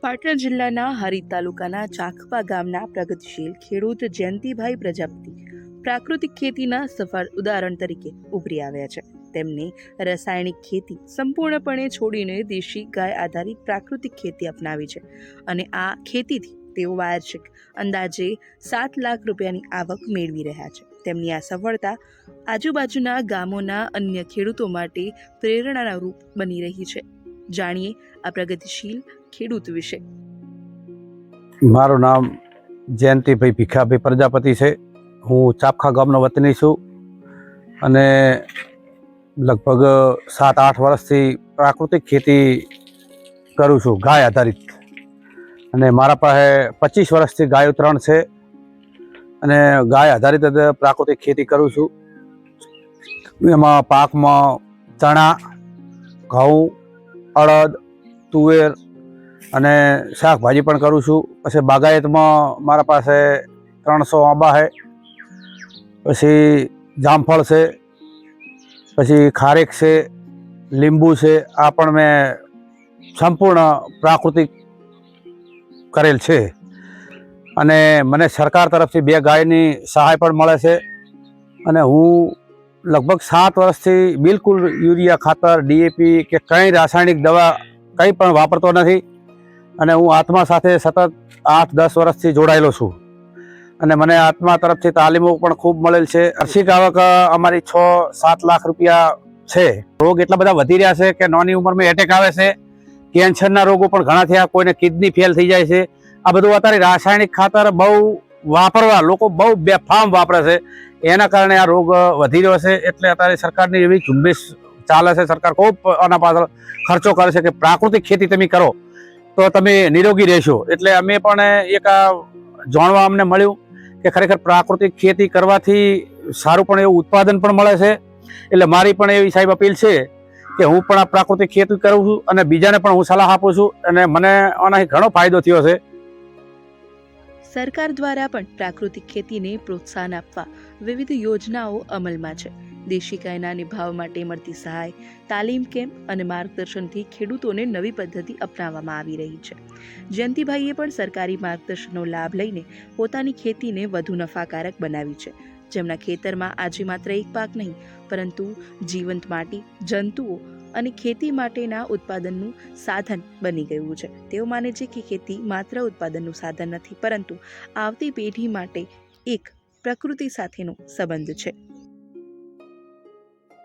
પાટણ જિલ્લાના હરીદ તાલુકાના ચાખપા ગામના પ્રગતિશીલ ખેડૂત જયંતિભાઈ પ્રજાપતિ પ્રાકૃતિક ખેતીના સફળ ઉદાહરણ તરીકે ઉભરી આવ્યા છે. તેમને રાસાયણિક ખેતી સંપૂર્ણપણે છોડીને દેશી ગાય આધારિત પ્રાકૃતિક ખેતી અપનાવી છે અને આ ખેતીથી તેઓ વાર્ષિક અંદાજે 7 લાખ રૂપિયાની આવક મેળવી રહ્યા છે. તેમની આ સફળતા આજુબાજુના ગામોના અન્ય ખેડૂતો માટે પ્રેરણાના રૂપ બની રહી છે. જાણીએ આ પ્રગતિશીલ ખેડૂત વિશે. મારું નામ જયંતિભાઈ ભીખાભાઈ પ્રજાપતિ છે. હું ચાપખા ગામનો વતની છું અને લગભગ 7-8 વર્ષથી પ્રાકૃતિક ખેતી કરું છું, ગાય આધારિત. અને મારા પાસે 25 વર્ષથી ગાયો 3 છે અને ગાય આધારિત પ્રાકૃતિક ખેતી કરું છું. એમાં પાકમાં ચણા, ઘઉં, અડદ, તુવેર અને શાકભાજી પણ કરું છું. પછી બાગાયતમાં મારા પાસે 300 આંબા છે, પછી જામફળ છે, પછી ખારેક છે, લીંબુ છે. આ પણ મેં સંપૂર્ણ પ્રાકૃતિક કરેલ છે. અને મને સરકાર તરફથી 2 ગાયની સહાય પણ મળે છે. અને હું લગભગ 7 વર્ષથી બિલકુલ યુરિયા ખાતર, DAP કે કંઈ રાસાયણિક દવા કંઈ પણ વાપરતો નથી. અને હું આત્મા સાથે સતત 8-10 વર્ષથી જોડાયેલો છું. અને મને આત્મા તરફથી તાલીમો પણ ખૂબ મળેલ છે. વાર્ષિક આવક અમારી 6-7 લાખ રૂપિયા છે. રોગ એટલા બધા વધી રહ્યા છે કે નાની ઉંમરમાં એટેક આવે છે, કેન્સરના રોગો પણ ઘણા થયા, કોઈને કિડની ફેલ થઈ જાય છે. આ બધું અત્યારે રાસાયણિક ખાતર બહુ વાપરવા લોકો બહુ બેફામ વાપરે છે, એના કારણે આ રોગ વધી રહ્યો છે. એટલે અત્યારે સરકારની એવી ઝુંબેશ ચાલે છે. સરકાર ખૂબ આના પાછળ ખર્ચો કરે છે કે પ્રાકૃતિક ખેતી તમે કરો તો તમે નિરોગી રહેશો. એટલે અમે પણ એક જાણવા અમને મળ્યું કે ખરેખર પ્રાકૃતિક ખેતી કરવાથી સારું પણ એવું ઉત્પાદન પણ મળે છે. એટલે મારી પણ એવી સાહેબ અપીલ છે કે હું પણ આ પ્રાકૃતિક ખેતી કરું છું અને બીજાને પણ હું સલાહ આપું છું અને મને આનાથી ઘણો ફાયદો થયો છે. સરકાર દ્વારા પણ પ્રાકૃતિક ખેતીને પ્રોત્સાહન આપવા વિવિધ યોજનાઓ અમલમાં છે. દેશી ગાયના નિભાવ માટે મળતી સહાય, તાલીમ કેમ્પ અને માર્ગદર્શનથી ખેડૂતોને નવી પદ્ધતિ અપનાવવામાં આવી રહી છે. જયંતિભાઈએ પણ સરકારી માર્ગદર્શનનો લાભ લઈને પોતાની ખેતીને વધુ નફાકારક બનાવી છે. જેમના ખેતરમાં આજે માત્ર એક પાક નહીં, પરંતુ જીવંત માટી, જંતુઓ અને ખેતી માટેના ઉત્પાદનનું સાધન બની ગયું છે. તેઓ માને છે કે ખેતી માત્ર ઉત્પાદનનું સાધન નથી, પરંતુ આવતી પેઢી માટે એક પ્રકૃતિ સાથેનો સંબંધ છે.